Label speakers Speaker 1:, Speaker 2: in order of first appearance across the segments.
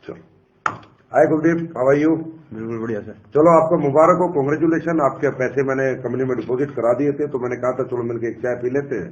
Speaker 1: चलो, हाय Kuldeep, how are you?
Speaker 2: बिल्कुल बढ़िया सर।
Speaker 1: चलो, आपको मुबारक हो, कांग्रेचुलेशन। आपके पैसे मैंने कंपनी में डिपॉजिट करा दिए थे, तो मैंने कहा था चलो मिलकर एक चाय पी लेते हैं,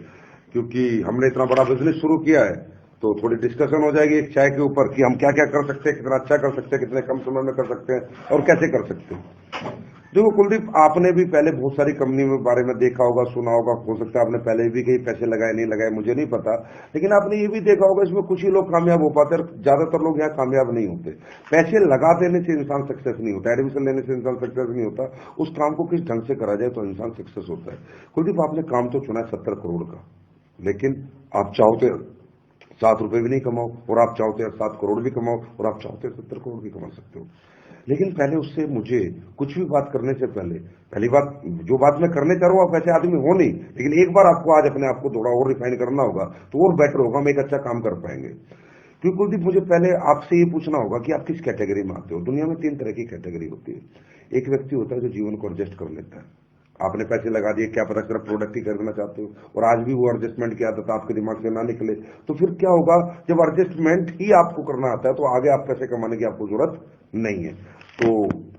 Speaker 1: क्योंकि हमने इतना बड़ा बिजनेस शुरू किया है, तो थोड़ी डिस्कशन हो जाएगी एक चाय के ऊपर कि हम क्या क्या कर सकते हैं, कितना अच्छा कर सकते हैं, कितने कम समय में कर सकते हैं और कैसे कर सकते हैं। देखो कुलदीप, आपने भी पहले बहुत सारी कंपनी में बारे में देखा होगा, सुना होगा, हो सकता है आपने पहले भी कहीं पैसे लगाए नहीं लगाए मुझे नहीं पता, लेकिन आपने ये भी देखा होगा इसमें कुछ ही लोग कामयाब हो पाते हैं, ज्यादातर लोग यहाँ कामयाब नहीं होते। पैसे लगा देने से इंसान सक्सेस नहीं होता, एडमिशन लेने से इंसान सक्सेस नहीं होता, उस काम को किस ढंग से करा जाए तो इंसान सक्सेस होता है। कुलदीप, आपने काम तो चुना है 70 करोड़ का, लेकिन आप चाहो तो 7 रुपए भी नहीं कमाओ, और आप चाहो तो 7 करोड़ भी कमाओ, और आप चाहो तो 70 करोड़ भी कमा सकते हो। लेकिन पहले उससे मुझे कुछ भी बात करने से पहले, पहली बात, जो बात मैं करने चाह रहा हूं आप वैसे आदमी हो नहीं, लेकिन एक बार आपको आज अपने आप को थोड़ा और रिफाइन करना होगा तो और बेटर होगा, हम एक अच्छा काम कर पाएंगे। क्योंकि कुलदीप, मुझे पहले आपसे ये पूछना होगा कि आप किस कैटेगरी में आते हो। दुनिया में 3 तरह की कैटेगरी होती है। एक व्यक्ति होता है जो जीवन को एडजस्ट कर लेता है। आपने पैसे लगा दिए, क्या पता सिर्फ प्रोडक्ट ही खरीदना चाहते हो और आज भी वो एडजस्टमेंट की आदत आपके दिमाग से ना निकले, तो फिर क्या होगा, जब एडजस्टमेंट ही आपको करना आता है तो आगे आप पैसे कमाने की आपको जरूरत नहीं है। तो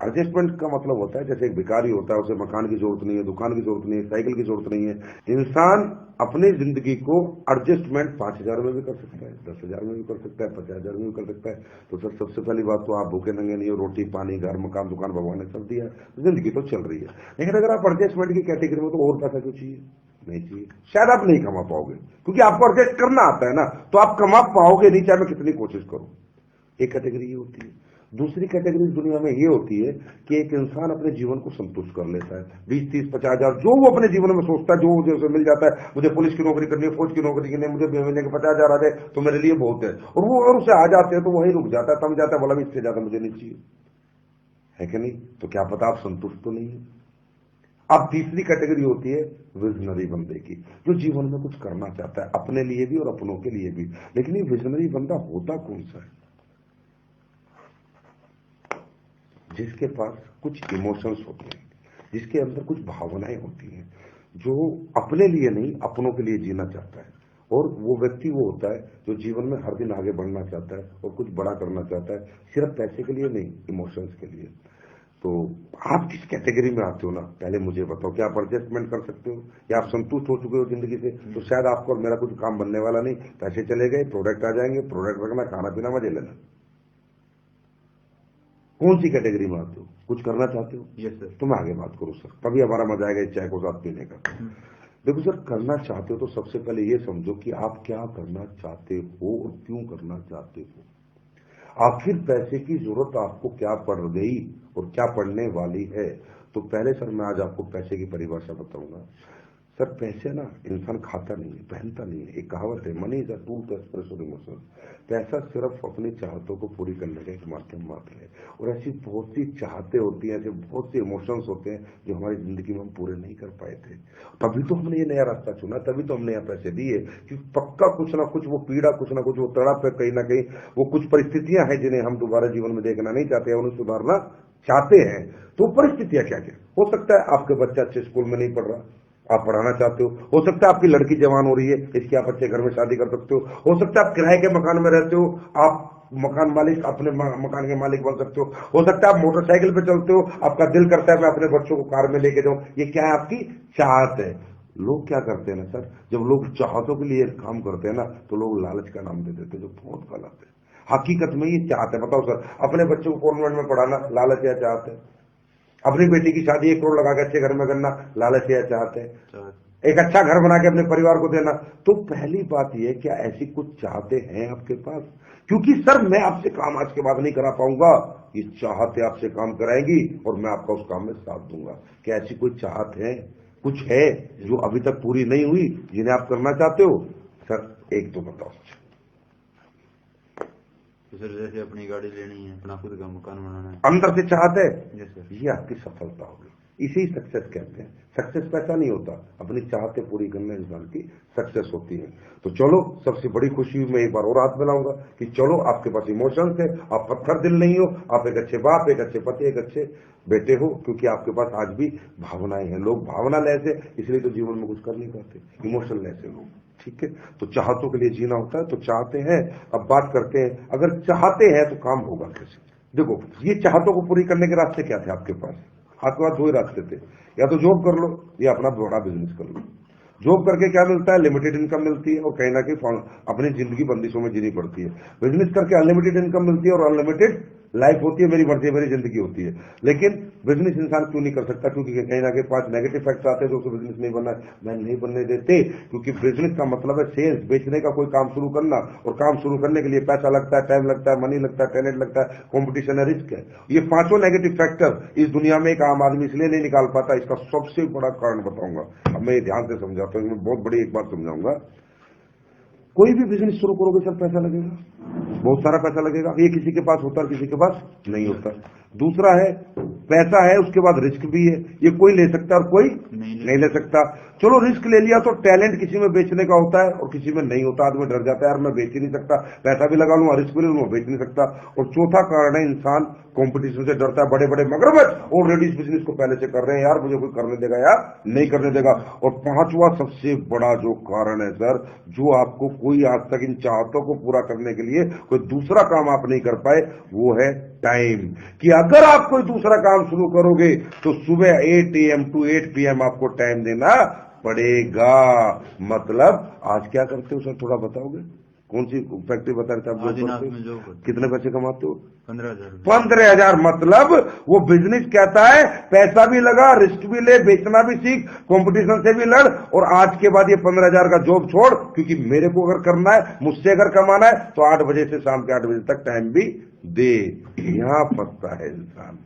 Speaker 1: एडजस्टमेंट का मतलब होता है, जैसे एक भिखारी होता है, उसे मकान की जरूरत नहीं है, दुकान की जरूरत नहीं है, साइकिल की जरूरत नहीं है। इंसान अपनी जिंदगी को एडजस्टमेंट 5,000 में भी कर सकता है, 10,000 में भी कर सकता है, 50,000 में भी कर सकता है। तो सर, सबसे पहली बात तो आप भूखे नंगे नहीं हो, रोटी पानी घर मकान दुकान भगवान ने सब दिया, जिंदगी तो चल रही है। लेकिन अगर आप एडजस्टमेंट की कैटेगरी में, तो और पैसा क्यों चाहिए? नहीं चाहिए, शायद आप नहीं कमा पाओगे, क्योंकि आपको एडजस्ट करना आता है ना, तो आप कमा पाओगे नहीं चाहे मैं कितनी कोशिश करूं। एक कैटेगरी ये होती है। दूसरी कैटेगरी दुनिया में ये होती है कि एक इंसान अपने जीवन को संतुष्ट कर लेता है, 20, 30, 50,000 जो वो अपने जीवन में सोचता है, जो मुझे मिल जाता है, मुझे पुलिस की नौकरी करनी है, फौज की नौकरी करनी है, मुझे महीने के 50,000 आ जाए तो मेरे लिए बहुत है, और वो और उसे आ जाते हैं तो वही रुक जाता है, थम जाता है, बोला भी इससे ज्यादा मुझे नहीं चाहिए, है कि नहीं? तो क्या पता आप संतुष्ट तो नहीं है। अब तीसरी कैटेगरी होती है विजनरी बंदे की, जो जीवन में कुछ करना चाहता है, अपने लिए भी और अपनों के लिए भी। लेकिन ये विजनरी बंदा होता कौन सा है? जिसके पास कुछ इमोशंस होते हैं, जिसके अंदर कुछ भावनाएं होती हैं, जो अपने लिए नहीं अपनों के लिए जीना चाहता है। और वो व्यक्ति वो होता है जो जीवन में हर दिन आगे बढ़ना चाहता है और कुछ बड़ा करना चाहता है, सिर्फ पैसे के लिए नहीं, इमोशंस के लिए। तो आप किस कैटेगरी में आते हो ना, पहले मुझे बताओ। क्या आप एडजस्टमेंट कर सकते हो, या आप संतुष्ट हो चुके हो जिंदगी से? तो शायद आपको और मेरा कुछ काम बनने वाला नहीं, पैसे चले गए, प्रोडक्ट आ जाएंगे, प्रोडक्ट रखना, खाना पीना, मजे लेना। कौन सी कैटेगरी में आते हो? कुछ करना चाहते हो?
Speaker 2: Yes sir.
Speaker 1: तो मैं आगे बात करूं सर, तभी हमारा मजा आएगा इस चाय को साथ पीने का। देखो सर, करना चाहते हो तो सबसे पहले ये समझो कि आप क्या करना चाहते हो और क्यों करना चाहते हो। आखिर पैसे की जरूरत आपको क्या पड़ गई और क्या पड़ने वाली है? तो पहले सर मैं आज आपको पैसे की परिभाषा बताऊंगा। सर, पैसे ना इंसान खाता नहीं है, पहनता नहीं है। एक कहावत है, money is a tool to express your emotions. पैसा सिर्फ अपनी चाहतों को पूरी करने का एक माध्यम मात्र है। और ऐसी बहुत सी चाहते होती हैं, ऐसे बहुत से इमोशंस होते हैं जो हमारी जिंदगी में हम पूरे नहीं कर पाए थे। तभी तो हमने ये नया रास्ता चुना, तभी तो हमने यहाँ पैसे दिए, कि पक्का कुछ ना कुछ वो पीड़ा, कुछ ना कुछ वो तड़प है, कहीं ना कहीं वो कुछ परिस्थितियां हैं जिन्हें हम दोबारा जीवन में देखना नहीं चाहते हैं, उन्हें सुधारना चाहते हैं। तो परिस्थितियां क्या क्या हो सकता है? आपके बच्चा अच्छे स्कूल में नहीं पढ़ रहा, आप पढ़ाना चाहते हो सकता है आपकी लड़की जवान हो रही है, इसकी आप अच्छे घर में शादी कर सकते हो सकता है आप किराए के मकान में रहते हो, आप मकान मालिक, अपने मकान के मालिक बन सकते हो सकता है आप मोटरसाइकिल पे चलते हो, आपका दिल करता है मैं अपने बच्चों को कार में लेके जाऊं। ये क्या है? आपकी चाहत है। लोग क्या करते हैं ना सर, जब लोग चाहतों के लिए काम करते हैं ना, तो लोग लालच का नाम दे देते हैं, जो बहुत गलत है। हकीकत में ये चाहत है। बताओ सर, अपने बच्चों को कॉन्वेंट में पढ़ाना लालच या चाहत है? अपनी बेटी की शादी 1 करोड़ लगा के अच्छे घर में करना लालच या चाहते हैं? एक अच्छा घर बना के अपने परिवार को देना। तो पहली बात यह, क्या ऐसी कुछ चाहते हैं आपके पास? क्योंकि सर मैं आपसे काम आज के बाद नहीं करा पाऊंगा, ये चाहते आपसे काम कराएंगी और मैं आपका उस काम में साथ दूंगा। क्या ऐसी कोई चाहत है, कुछ है जो अभी तक पूरी नहीं हुई, जिन्हें आप करना चाहते हो? सर एक तो बताओ।
Speaker 2: सर जैसे अपनी गाड़ी लेनी है, अपना खुद का मकान बनाना है,
Speaker 1: अंदर से चाहते हैं,
Speaker 2: यस सर।
Speaker 1: ये आपकी सफलता होगी, इसी सक्सेस कहते हैं। सक्सेस पैसा नहीं होता, अपनी चाहते पूरी करने इंसान की सक्सेस होती है। तो चलो, सबसे बड़ी खुशी में एक बार और हाथ मिलाऊंगा कि चलो आपके पास इमोशंस है, आप पत्थर दिल नहीं हो, आप एक अच्छे बाप, एक अच्छे पति, एक अच्छे बेटे हो, क्योंकि आपके पास आज भी भावनाएं हैं। लोग भावना लेस है, इसलिए तो जीवन में कुछ कर नहीं पाते, इमोशन लेस है लोग। ठीक है, तो चाहतों के लिए जीना होता है, तो चाहते हैं। अब बात करते हैं, अगर चाहते हैं तो काम होगा कैसे। देखो, ये चाहतों को पूरी करने के रास्ते क्या थे आपके पास? आपके पास दो ही रास्ते थे, या तो जॉब कर लो या अपना बड़ा बिजनेस कर लो। जॉब करके क्या मिलता है? लिमिटेड इनकम मिलती है और कहीं ना कहीं अपनी जिंदगी बंदिशों में जीनी पड़ती है। बिजनेस करके अनलिमिटेड इनकम मिलती है और अनलिमिटेड लाइफ होती है, मेरी मर्जी मेरी जिंदगी होती है। लेकिन बिजनेस इंसान क्यों नहीं कर सकता? क्योंकि कहीं ना कहीं 5 नेगेटिव फैक्टर आते हैं जो उसे बिजनेस नहीं बनना मैं नहीं बनने देते। क्योंकि बिजनेस का मतलब है सेल्स, बेचने का कोई काम शुरू करना, और काम शुरू करने के लिए पैसा लगता है, टाइम लगता है, मनी लगता है, टैलेंट लगता है, कॉम्पिटिशन है, रिस्क है। ये 5 नेगेटिव फैक्टर इस दुनिया में एक आम आदमी इसलिए नहीं निकाल पाता। इसका सबसे बड़ा कारण बताऊंगा, अब मैं ये ध्यान से समझाता हूँ, मैं बहुत बड़ी एक बात समझाऊंगा। कोई भी बिजनेस शुरू करोगे सर पैसा लगेगा, बहुत सारा पैसा लगेगा। ये किसी के पास होता है, किसी के पास नहीं होता। दूसरा है, पैसा है उसके बाद रिस्क भी है, ये कोई ले सकता है और कोई नहीं ले सकता। चलो रिस्क ले लिया तो टैलेंट किसी में बेचने का होता है और किसी में नहीं होता। आदमी डर जाता है, यार मैं बेच ही नहीं सकता, पैसा भी लगा लूंगा, रिस्क भी ले लूंगा, बेच नहीं सकता। और चौथा कारण है, इंसान कंपटीशन से डरता है। बड़े बड़े मगरमच्छ ऑलरेडी इस बिजनेस को पहले से कर रहे हैं, यार मुझे कोई करने देगा या नहीं करने देगा। और पांचवा सबसे बड़ा जो कारण है सर, जो आपको कोई आज तक इन चाहतों को पूरा करने के लिए कोई दूसरा काम आप नहीं कर पाए, वो है टाइम। कि अगर आप कोई दूसरा काम शुरू करोगे तो सुबह 8 AM to 8 PM आपको टाइम देना पड़ेगा। मतलब आज क्या करते हो सर, थोड़ा बताओगे? कौन सी फैक्ट्री बता रहे थे आप? कितने पैसे कमाते हो?
Speaker 2: 15,000।
Speaker 1: 15,000। मतलब वो बिजनेस कहता है पैसा भी लगा, रिस्क भी ले, बेचना भी सीख, कंपटीशन से भी लड़, और आज के बाद ये 15,000 का जॉब छोड़, क्योंकि मेरे को अगर करना है, मुझसे अगर कमाना है तो 8 बजे से शाम के 8 बजे तक टाइम भी दे। यहां फंसता है इंसान।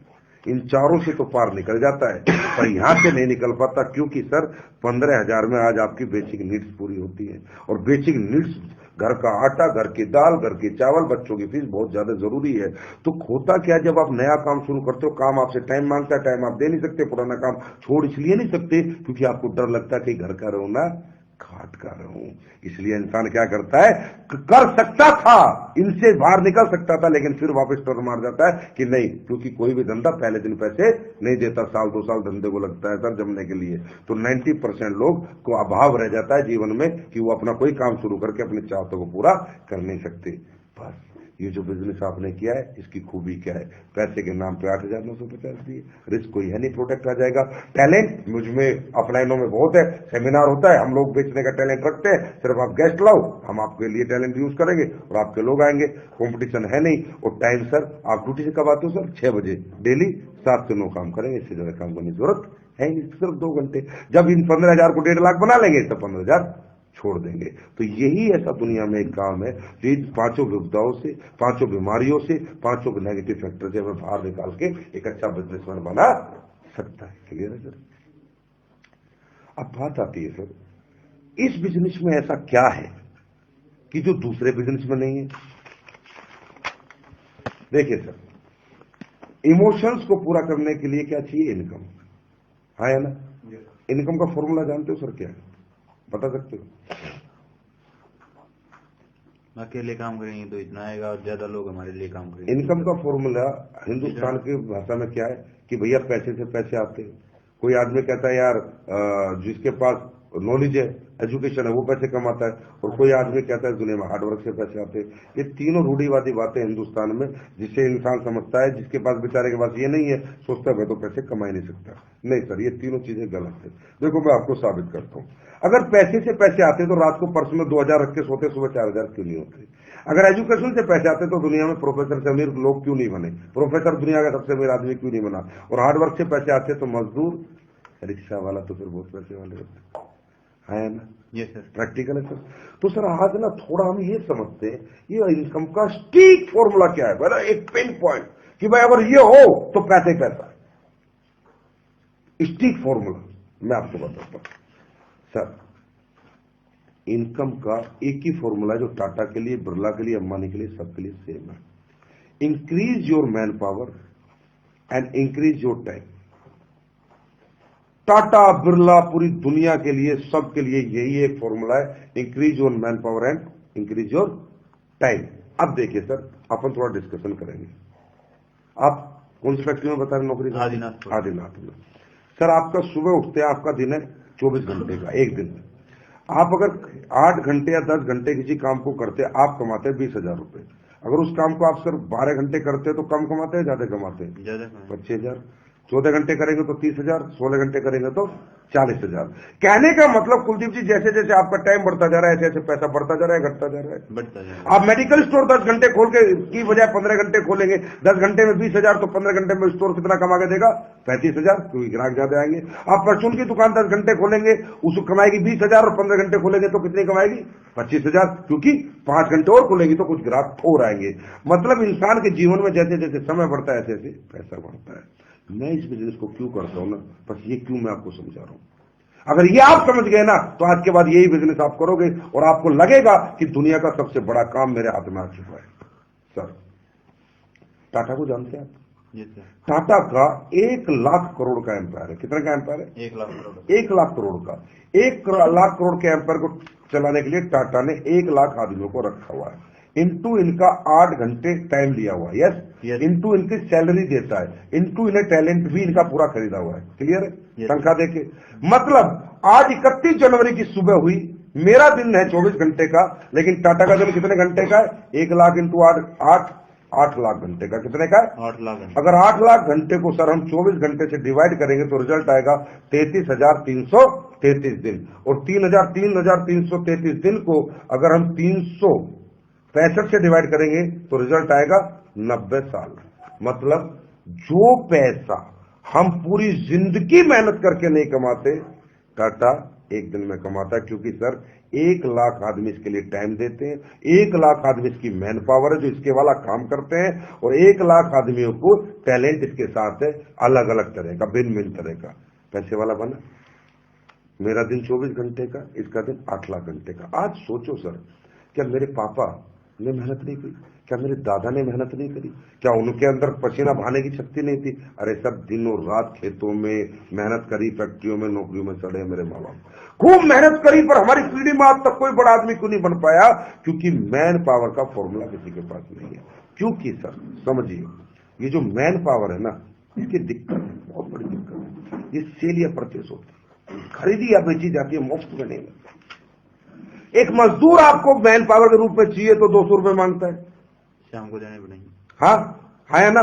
Speaker 1: इन चारों से तो पार निकल जाता है, पर यहां से नहीं निकल पाता। क्योंकि सर 15,000 में आज आपकी बेसिक नीड्स पूरी होती है, और बेसिक नीड्स घर का आटा, घर की दाल, घर के चावल, बच्चों की फीस बहुत ज्यादा जरूरी है। तो होता क्या, जब आप नया काम शुरू करते हो, काम आपसे टाइम मांगता है, टाइम आप दे नहीं सकते, पुराना काम छोड़ इसलिए नहीं सकते क्योंकि आपको डर लगता है कि घर का रहूं ना घाट का रहूं। इसलिए इंसान क्या करता है, कर सकता था, इनसे बाहर निकल सकता था, लेकिन फिर वापस टर्न मार जाता है कि नहीं, क्योंकि कोई भी धंधा पहले दिन पैसे नहीं देता, साल 2 साल धंधे को लगता है सर जमने के लिए। तो 90% लोग को अभाव रह जाता है जीवन में कि वो अपना कोई काम शुरू करके अपनी चाहतों को पूरा कर नहीं सकते। बस ये जो बिजनेस आपने किया है, इसकी खूबी क्या है? पैसे के नाम पे 8,950 दिए, रिस्क कोई है नहीं, प्रोटेक्ट आ जाएगा। टैलेंट मुझमें अपलाइनों में बहुत है, सेमिनार होता है, हम लोग बेचने का टैलेंट रखते हैं, सिर्फ आप गेस्ट लाओ, हम आपके लिए टैलेंट यूज करेंगे और आपके लोग आएंगे। कंपटीशन है नहीं। और टाइम सर, आप ड्यूटी से कब आते हो सर? 6 बजे डेली, 7 से 9 काम करेंगे, इससे ज्यादा काम करने की जरूरत है नहीं, सिर्फ 2 घंटे। जब इन 15,000 को 1.5 लाख बना लेंगे तो 15,000 छोड़ देंगे। तो यही ऐसा दुनिया में एक काम है जो इन 5 विपदाओं से, 5 बीमारियों से, 5 के नेगेटिव फैक्टर से हमें बाहर निकाल के एक अच्छा बिजनेसमैन बना सकता है। क्लियर है सर? अब बात आती है सर, इस बिजनेस में ऐसा क्या है कि जो दूसरे बिजनेस में नहीं है? देखिए सर, इमोशंस को पूरा करने के लिए क्या चाहिए? इनकम। हाँ है ना? इनकम का फॉर्मूला जानते हो सर क्या है? बता सकते हो?
Speaker 2: अकेले काम करेंगे तो इतना आएगा और ज्यादा लोग हमारे लिए काम करेंगे।
Speaker 1: इनकम का फॉर्मूला हिंदुस्तान की भाषा में क्या है कि भैया पैसे से पैसे आते हैं। कोई आदमी कहता है यार जिसके पास नॉलेज है, एजुकेशन है, वो पैसे कमाता है, और कोई आदमी कहता है दुनिया में हार्डवर्क से पैसे आते हैं। ये तीनों रूढ़िवादी बातें हिंदुस्तान में, जिसे इंसान समझता है जिसके पास बेचारे के पास ये नहीं है, सोचता है मैं तो पैसे कमा ही नहीं सकता। नहीं सर, ये तीनों चीजें गलत है। देखो मैं आपको साबित करता हूं। अगर पैसे से पैसे आते तो रात को पर्स में 2,000 रख के सोते, सुबह 4,000 क्यों नहीं होते? अगर एजुकेशन से पैसे आते तो दुनिया में प्रोफेसर से अमीर लोग क्यों नहीं बने? प्रोफेसर दुनिया का सबसे अमीर आदमी क्यों नहीं बना? और हार्डवर्क से पैसे आते तो मजदूर, रिक्शा वाला तो फिर बहुत पैसे वाले होते है ना?
Speaker 2: ये सर
Speaker 1: प्रैक्टिकल है सर। तो सर आज ना थोड़ा हम ये समझते हैं, ये इनकम का स्टीक फॉर्मूला क्या है, बड़ा एक पिन पॉइंट कि भाई अगर ये हो तो पैसे पैसा। स्टीक फॉर्मूला मैं आपको बताता हूं सर। इनकम का एक ही फॉर्मूला है जो टाटा के लिए, बिरला के लिए, अंबानी के लिए, सबके लिए सेम है। Increase your man power and increase your time. Tata, Birla, पूरी दुनिया के लिए, सबके लिए यही एक फॉर्मूला है, increase your man power and increase your time. अब देखिए सर, अपन थोड़ा डिस्कशन करेंगे। आप कौन सी फैक्ट्री में बता रहे नौकरी? आदिनाथ में। सर आपका सुबह उठते हैं, आपका दिन है 24 घंटे का, एक दिन। आप अगर 8 घंटे या 10 घंटे किसी काम को करते, आप कमाते 20,000 रुपए। अगर उस काम को आप सिर्फ 12 घंटे करते तो कम कमाते हैं, ज्यादा कमाते हैं?
Speaker 2: ज्यादा कमाए।
Speaker 1: 25,000। 14 घंटे करेंगे तो 30,000, 16 घंटे करेंगे तो 40,000। कहने का मतलब कुलदीप जी, जैसे जैसे आपका टाइम बढ़ता जा रहा है, ऐसे ऐसे पैसा बढ़ता जा रहा है, घटता जा रहा है।
Speaker 2: बढ़ता जाएगा।
Speaker 1: आप मेडिकल स्टोर 10 घंटे खोल के की बजाय 15 घंटे खोलेंगे, 10 घंटे में 20,000, तो 15 घंटे में स्टोर कितना कमा के देगा? 35,000, क्योंकि ग्राहक ज्यादा आएंगे। आप परचून की दुकान 10 घंटे खोलेंगे, उसको कमाएगी 20,000, और 15 घंटे खोलेंगे तो कितनी कमाएगी? 25,000, क्योंकि 5 घंटे और खोलेगी तो कुछ ग्राहक और आएंगे। मतलब इंसान के जीवन में जैसे जैसे समय बढ़ता है, ऐसे ऐसे पैसा बढ़ता है। मैं इस बिजनेस को क्यों करता हूं ना, बस ये क्यों मैं आपको समझा रहा हूं। अगर ये आप समझ गए ना, तो आज के बाद यही बिजनेस आप करोगे और आपको लगेगा कि दुनिया का सबसे बड़ा काम मेरे हाथ में आ चुका है। सर, टाटा को जानते हैं आप?
Speaker 2: जी सर।
Speaker 1: टाटा का 1 लाख करोड़ का एम्पायर है। कितने का एम्पायर है?
Speaker 2: 1 लाख करोड़।
Speaker 1: 1 लाख करोड़ का। 1 लाख करोड़ के एम्पायर को चलाने के लिए टाटा ने 1 लाख आदमियों को रखा हुआ है। इनटू इनका 8 घंटे टाइम दिया हुआ है। यस। इनटू इनकी सैलरी देता है, इनटू इन्हें टैलेंट भी इनका पूरा खरीदा हुआ है। क्लियर है? तनख्वाह देके। मतलब आज 31 जनवरी की सुबह हुई, मेरा दिन है 24 घंटे का, लेकिन टाटा का दिन कितने घंटे का है? 1 लाख इंटू 8 लाख घंटे का। कितने का है?
Speaker 2: 8 लाख घंटे।
Speaker 1: अगर 8 लाख घंटे को सर हम 24 घंटे से डिवाइड करेंगे तो रिजल्ट आएगा 33,333 दिन। और 3,333 दिन को अगर हम 365 से डिवाइड करेंगे तो रिजल्ट आएगा 90 साल। मतलब जो पैसा हम पूरी जिंदगी मेहनत करके नहीं कमाते, टाटा एक दिन में कमाता है। क्योंकि सर 1 लाख आदमी इसके लिए टाइम देते हैं, 1 लाख आदमी इसकी मैन पावर है जो इसके वाला काम करते हैं, और 1 लाख आदमियों को टैलेंट इसके साथ है, अलग अलग तरह का, भिन्न भिन्न तरह का। पैसे वाला बना। मेरा दिन 24 घंटे का, इसका दिन 8 लाख घंटे का। आज सोचो सर, क्या मेरे पापा ने मेहनत नहीं की? क्या मेरे दादा ने मेहनत नहीं करी? क्या उनके अंदर पसीना बहाने की शक्ति नहीं थी? अरे सब दिनों रात खेतों में मेहनत करी, फैक्ट्रियों में, नौकरियों में सड़े मेरे माँ बाप, खूब मेहनत करी, पर हमारी पीढ़ी में आज तक कोई बड़ा आदमी क्यों नहीं बन पाया? क्योंकि मैन पावर का फॉर्मूला किसी के पास नहीं है। क्योंकि सर समझिए, ये जो मैन पावर है ना, इसकी दिक्कत है, बहुत बड़ी दिक्कत है। ये सेल या परचेस होती है, खरीदी या बेची जाती है, मुफ्त में नहीं मिलती। एक मजदूर आपको मैन पावर के रूप में चाहिए तो 200 रुपए मांगता है,
Speaker 2: शाम को देने पड़ेंगे।
Speaker 1: हाँ है ना,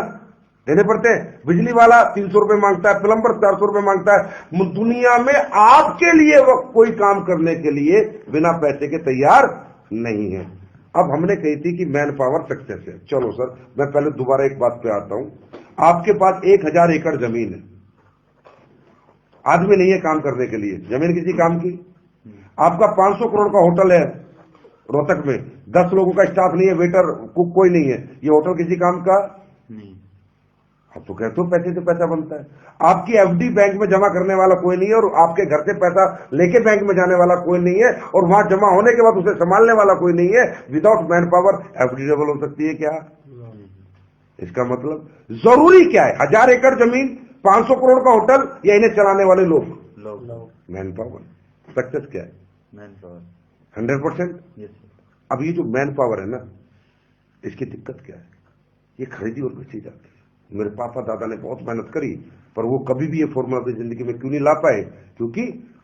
Speaker 1: देने पड़ते हैं। बिजली वाला 300 रुपए मांगता है, प्लम्बर 400 रुपए मांगता है। दुनिया में आपके लिए वो कोई काम करने के लिए बिना पैसे के तैयार नहीं है। अब हमने कही थी कि मैन पावर सक्सेस है। चलो सर, मैं पहले दोबारा एक बात पे आता हूं। आपके पास 1000 एकड़ जमीन है, आदमी नहीं है काम करने के लिए, जमीन किसी काम की। आपका 500 करोड़ का होटल है रोहतक में, 10 लोगों का स्टाफ नहीं है, वेटर कुक कोई नहीं है, ये होटल किसी काम का
Speaker 2: नहीं।
Speaker 1: अब तो कहते हो पैसे से पैसा बनता है। आपकी एफडी बैंक में जमा करने वाला कोई नहीं है, और आपके घर से पैसा लेके बैंक में जाने वाला कोई नहीं है, और वहां जमा होने के बाद उसे संभालने वाला कोई नहीं है। Without man power FD double हो सकती है क्या? इसका मतलब जरूरी क्या है? 1000 एकड़ जमीन, 500 करोड़ का होटल, या इन्हें चलाने वाले लोग? Man power. सक्सेस क्या है?
Speaker 2: Man power
Speaker 1: 100%।
Speaker 2: यस।
Speaker 1: अब ये जो मैन पावर है ना, इसकी दिक्कत क्या है? ये खरीदी और बेची जाती है। मेरे पापा दादा ने बहुत मेहनत करी, पर वो कभी भी ये फॉर्मूला अपनी जिंदगी में क्यों नहीं ला पाए? क्योंकि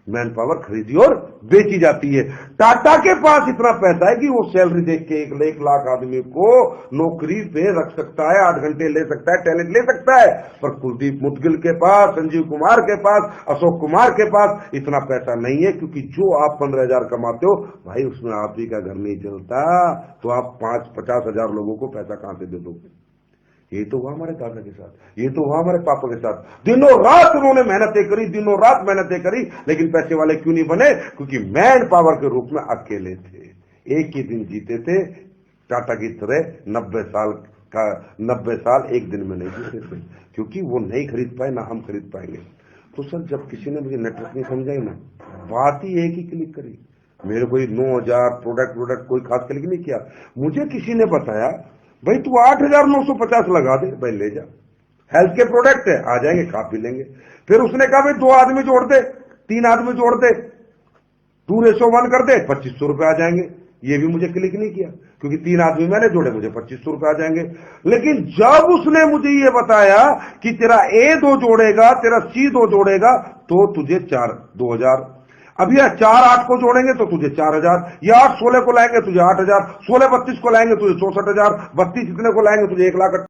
Speaker 1: मैन पावर खरीदी और बेची जाती है। टाटा के पास इतना पैसा है कि वो सैलरी देख के 1 लाख आदमी को नौकरी पे रख सकता है, 8 घंटे ले सकता है, टैलेंट ले सकता है। पर कुलदीप मुदगिल के पास, संजीव कुमार के पास, अशोक कुमार के पास इतना पैसा नहीं है। क्योंकि जो आप 15,000 कमाते हो भाई, उसमें आप ही का घर नहीं चलता, तो आप 50,000 लोगों को पैसा कहां से दे दोगे? ये तो हुआ हमारे दादा के साथ, ये तो हुआ हमारे पापा के साथ। दिनों रात उन्होंने मेहनतें करी, दिनों रात मेहनतें करी, लेकिन पैसे वाले क्यों नहीं बने? क्योंकि मैन पावर के रूप में अकेले थे, एक ही दिन जीते थे। टाटा की तरह 90 साल एक दिन में नहीं जीते थे, क्योंकि वो नहीं खरीद पाए, ना हम खरीद पाएंगे। तो सर, जब किसी ने मुझे नेटवर्क नहीं समझाई ना, बात ही एक ही क्लिक करी। मेरे कोई 9000 प्रोडक्ट कोई खास क्लिक नहीं किया। मुझे किसी ने बताया, भाई तू 8,950 लगा दे, भाई ले जा, हेल्थ के प्रोडक्ट है, आ जाएंगे, खा पी लेंगे। फिर उसने कहा भाई 2 आदमी जोड़ दे, 3 आदमी जोड़ दे, 2:1 कर दे, 2500 रुपए आ जाएंगे। ये भी मुझे क्लिक नहीं किया, क्योंकि 3 आदमी मैंने जोड़े, मुझे 2500 रुपए आ जाएंगे। लेकिन जब उसने मुझे ये बताया कि तेरा A 2 जोड़ेगा, तेरा C 2 जोड़ेगा, तो तुझे 2,000। अब ये 4-8 को जोड़ेंगे तो तुझे 4,000, ये 8-16 को लाएंगे तुझे 8,000, 16-32 को लाएंगे तुझे 64,000, 32 इतने को लाएंगे तुझे 1,00,000।